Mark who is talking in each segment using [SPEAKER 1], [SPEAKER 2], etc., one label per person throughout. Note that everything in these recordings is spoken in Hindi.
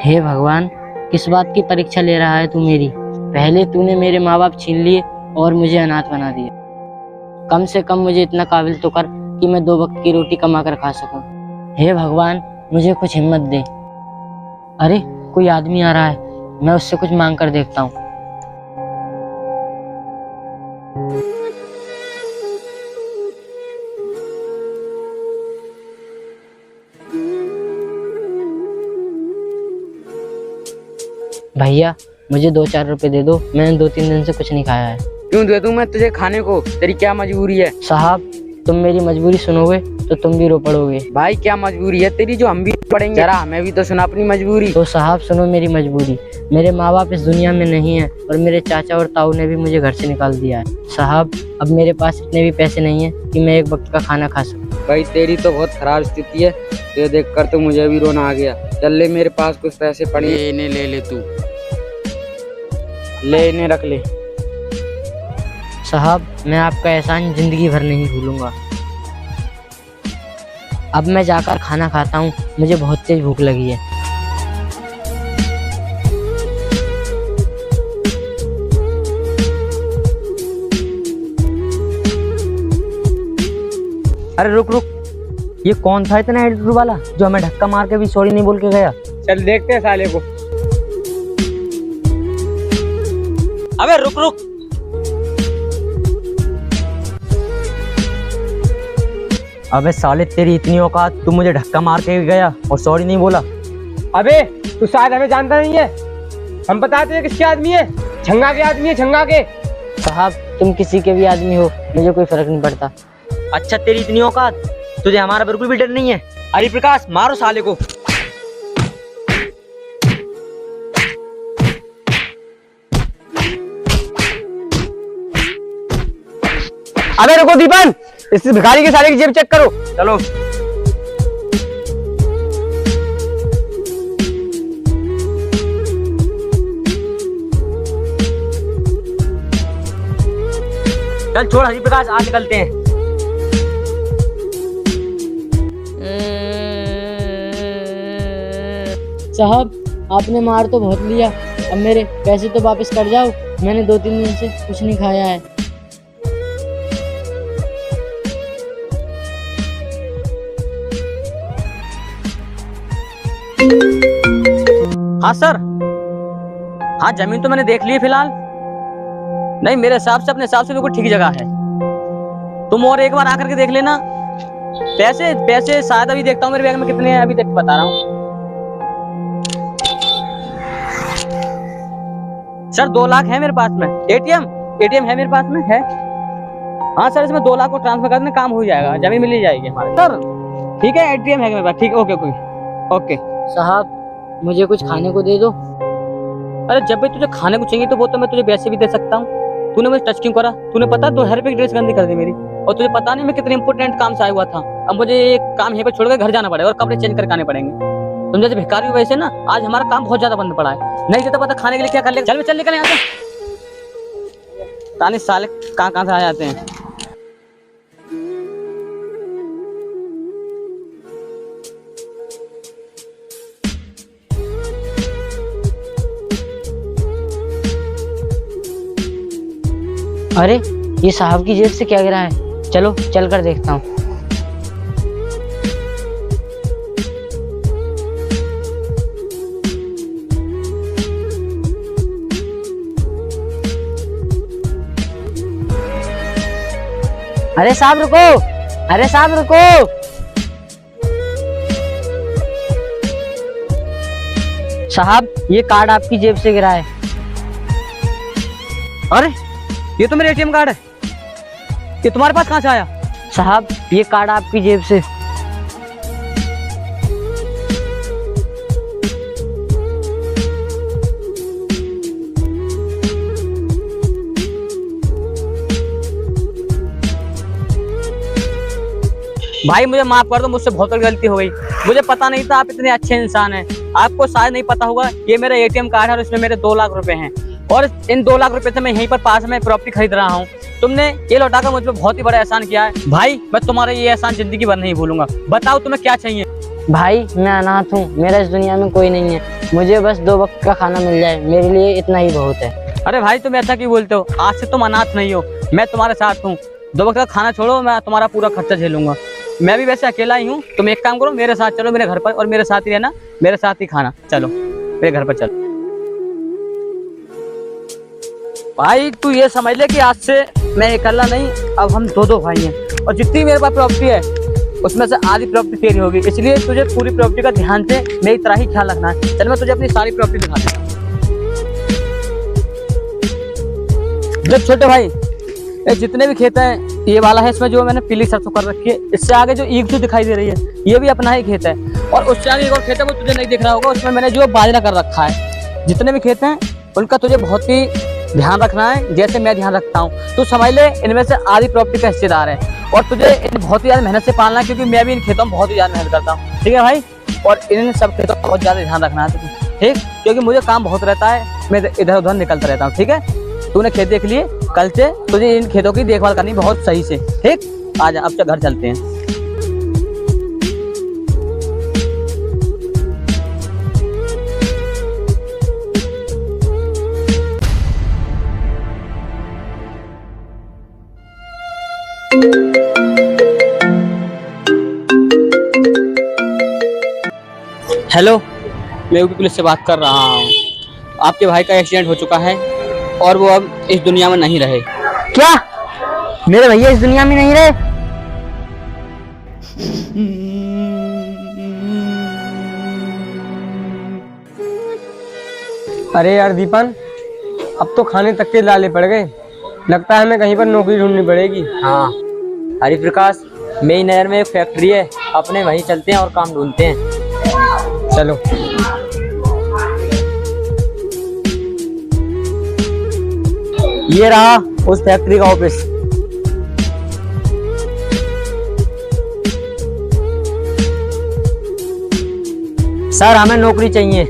[SPEAKER 1] हे भगवान, किस बात की परीक्षा ले रहा है तू मेरी। पहले तूने मेरे माँ बाप छीन लिए और मुझे अनाथ बना दिया। कम से कम मुझे इतना काबिल तो कर कि मैं 2 वक्त की रोटी कमा कर खा सकूं। हे भगवान, मुझे कुछ हिम्मत दे। अरे, कोई आदमी आ रहा है, मैं उससे कुछ मांग कर देखता हूँ। भैया, मुझे 2-4 रुपए दे दो, मैंने 2-3 दिन से कुछ नहीं खाया है।
[SPEAKER 2] क्यों दे दूं मैं तुझे खाने को? तेरी क्या मजबूरी है?
[SPEAKER 1] साहब, तुम मेरी मजबूरी सुनोगे तो तुम भी रो पड़ोगे।
[SPEAKER 2] भाई क्या मजबूरी है तेरी जो हम भी पढ़ेंगे? जरा हमें भी तो सुना अपनी मजबूरी।
[SPEAKER 1] तो साहब सुनो मेरी मजबूरी। मेरे माँ बाप इस दुनिया में नहीं है और मेरे चाचा और ताऊ ने भी मुझे घर से निकाल दिया है। साहब, अब मेरे पास इतने भी पैसे नहीं है कि मैं 1 वक्त का खाना खा सकूं।
[SPEAKER 2] भाई तेरी तो बहुत खराब स्थिति है, ये देख कर तो मुझे भी रोना आ गया। चल ले, मेरे पास कुछ पैसे पड़े, इन्हें ले ले तू। ले, इन्हें रख ले।
[SPEAKER 1] साहब, मैं आपका एहसान जिंदगी भर नहीं भूलूंगा। अब मैं जाकर खाना खाता हूँ, मुझे बहुत तेज भूख लगी है।
[SPEAKER 3] अरे रुक रुक, ये कौन था इतना एटीट्यूड वाला जो हमें धक्का मार के भी सॉरी नहीं बोल के गया?
[SPEAKER 2] चल देखते हैं साले को।
[SPEAKER 3] अबे रुक रुक, अबे साले तेरी इतनी औकात, तू मुझे धक्का मार के गया और सॉरी नहीं बोला?
[SPEAKER 2] अबे तू शायद हमें जानता नहीं है, हम बताते हैं किसके आदमी है। छंगा के आदमी है, छंगा के।
[SPEAKER 1] साहब, तुम किसी के भी आदमी हो, मुझे कोई फर्क नहीं पड़ता।
[SPEAKER 3] अच्छा, तेरी इतनी औकात, तुझे हमारा बिल्कुल भी डर नहीं है? अरे प्रकाश, मारो साले को।
[SPEAKER 2] अबे रुको दीपन, इस भिखारी के साले की जेब चेक करो।
[SPEAKER 3] चलो। चल छोड़ हरि प्रकाश, आज निकलते हैं।
[SPEAKER 1] साहब, आपने मार तो बहुत लिया, अब मेरे पैसे तो वापस कर जाओ। मैंने 2-3 दिन से कुछ नहीं खाया है।
[SPEAKER 3] हाँ सर, हाँ जमीन तो मैंने देख ली है फिलहाल। नहीं, मेरे हिसाब से, अपने हिसाब से बिल्कुल ठीक जगह है। तुम और एक बार आकर के देख लेना। पैसे पैसे शायद अभी देखता हूँ मेरे बैग में कितने हैं, अभी देख बता रहा हूँ। सर 2 लाख है मेरे पास में। एटीएम है मेरे पास में है। हाँ सर, इसमें 2 लाख को ट्रांसफर कर देना, काम हो जाएगा, जमीन मिल जाएगी हमारे। सर ठीक है, एटीएम है मेरे पास। ठीक है, ओके ओके।
[SPEAKER 1] साहब, मुझे कुछ खाने को दे दो।
[SPEAKER 3] अरे जब भी तुझे खाने को चाहिए तो वो तो मैं तुझे वैसे भी दे सकता हूँ। तूने मुझे टच क्यों करा? तूने पता 2000 रुपए की ड्रेस गंदी कर दी मेरी, और तुझे पता नहीं मैं कितने इंपोर्टेंट काम से आया हुआ था। अब मुझे एक काम यहीं पे छोड़ कर घर जाना पड़ेगा और कपड़े चेंज करके आने पड़ेंगे। तुम जैसे भिखारी हो वैसे ना, आज हमारा काम बहुत ज्यादा बंद पड़ा है। नहीं देता पता खाने के लिए क्या कर ले। चल निकल यहाँ से। तानी साले कहाँ से आ जाते हैं।
[SPEAKER 1] अरे, ये साहब की जेब से क्या गिरा है? चलो चल कर देखता हूँ। अरे साहब रुको, अरे साहब रुको। साहब, ये कार्ड आपकी जेब से गिरा है।
[SPEAKER 3] अरे ये तो मेरा एटीएम कार्ड है, ये तुम्हारे पास कहाँ से आया?
[SPEAKER 1] साहब, ये कार्ड आपकी जेब से।
[SPEAKER 3] भाई मुझे माफ कर दो, मुझसे बहुत बड़ी गलती हो गई। मुझे पता नहीं था आप इतने अच्छे इंसान हैं। आपको शायद नहीं पता होगा, ये मेरा एटीएम कार्ड है और इसमें मेरे 2 लाख रुपए हैं, और इन 2 लाख रुपए से मैं यहीं पर पास में प्रॉपर्टी खरीद रहा हूँ। तुमने ये लौटाकर मुझ पर बहुत ही बड़ा एहसान किया है भाई। मैं तुम्हारा ये एहसान जिंदगी भर नहीं भूलूंगा। बताओ तुम्हें क्या चाहिए?
[SPEAKER 1] भाई, मैं अनाथ हूँ, मेरा इस दुनिया में कोई नहीं है। मुझे बस 2 वक्त का खाना मिल जाए, मेरे लिए इतना ही बहुत है।
[SPEAKER 3] अरे भाई तुम ऐसा क्यों बोलते हो? आज से तुम अनाथ नहीं हो, मैं तुम्हारे साथ हूँ। 2 वक्त का खाना छोड़ो, मैं तुम्हारा पूरा खर्चा झेलूंगा। मैं भी वैसे अकेला ही हूँ। तुम एक काम करो, मेरे साथ चलो मेरे घर पर, और मेरे साथ ही रहना, मेरे साथ ही खाना। चलो मेरे घर पर चलो। भाई तू ये समझ ले कि आज से मैं अकेला नहीं, अब हम 2 भाई हैं, और जितनी मेरे पास प्रॉपर्टी है उसमें से आधी प्रॉपर्टी तेरी होगी। इसलिए तुझे पूरी प्रॉपर्टी का ध्यान से मेरी तरह ही ख्याल रखना है। चल मैं तुझे अपनी सारी प्रॉपर्टी दिखा देता हूँ। जब छोटे भाई, ये जितने भी खेत हैं, ये वाला है इसमें जो मैंने पीली सरसों कर रखी है, इससे आगे जो ईख जो दिखाई दे रही है ये भी अपना ही खेत है, और उससे आगे एक और खेत है वो तुझे नहीं दिख रहा होगा, उसमें मैंने जो बाजरा कर रखा है। जितने भी खेत हैं उनका तुझे बहुत ही ध्यान रखना है, जैसे मैं ध्यान रखता हूँ। तू समझ ले इनमें से आधी प्रॉपर्टी का हिस्सेदार है, और तुझे इन बहुत ही ज्यादा मेहनत से पालना है, क्योंकि मैं भी इन खेतों में बहुत ही ज्यादा मेहनत करता हूँ। ठीक है भाई, और इन सब खेतों का बहुत ज्यादा ध्यान रखना है तुझे, ठीक? क्योंकि मुझे काम बहुत रहता है, मैं इधर उधर निकलता रहता हूँ। ठीक है, तूने खेत देख लिए, कल से तुझे इन खेतों की देखभाल करनी बहुत सही से, ठीक? आजा अब घर चलते हैं। हेलो, मैं यूपी पुलिस से बात कर रहा हूँ। आपके भाई का एक्सीडेंट हो चुका है और वो अब इस दुनिया में नहीं रहे।
[SPEAKER 1] क्या मेरे भैया इस दुनिया में नहीं रहे?
[SPEAKER 4] अरे यार दीपन, अब तो खाने तक के लाले पड़ गए। लगता है हमें कहीं पर नौकरी ढूंढनी पड़ेगी।
[SPEAKER 5] हाँ हरिप्रकाश, मेरी नहर में एक फैक्ट्री है, अपने वहीं चलते हैं और काम ढूंढते हैं।
[SPEAKER 4] चलो।
[SPEAKER 5] ये रहा उस फैक्ट्री का ऑफिस। सर हमें नौकरी चाहिए।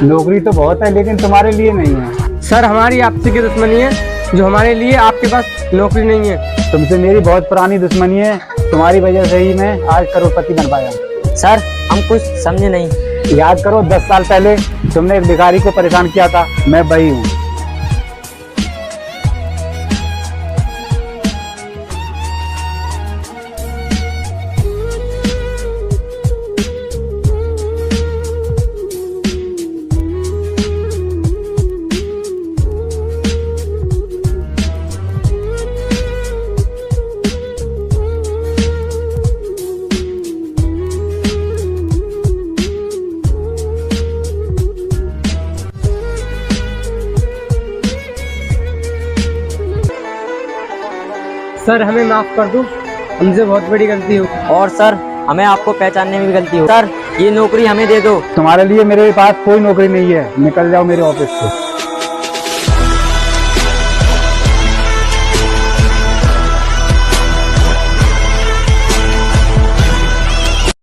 [SPEAKER 6] नौकरी तो बहुत है लेकिन तुम्हारे लिए नहीं है।
[SPEAKER 4] सर हमारी आपसी की दुश्मनी है, जो हमारे लिए आपके पास नौकरी नहीं है।
[SPEAKER 6] तुमसे मेरी बहुत पुरानी दुश्मनी है, तुम्हारी वजह से ही मैं आज करोड़पति बन पाया।
[SPEAKER 5] सर हम कुछ समझे नहीं।
[SPEAKER 6] याद करो 10 साल पहले तुमने एक भिखारी को परेशान किया था, मैं वही हूँ।
[SPEAKER 4] सर हमें माफ कर दो, हमसे बहुत बड़ी गलती हो।
[SPEAKER 5] और सर हमें आपको पहचानने में भी गलती हो। सर ये नौकरी हमें दे दो।
[SPEAKER 6] तुम्हारे लिए मेरे पास कोई नौकरी नहीं है, निकल जाओ मेरे ऑफिस से।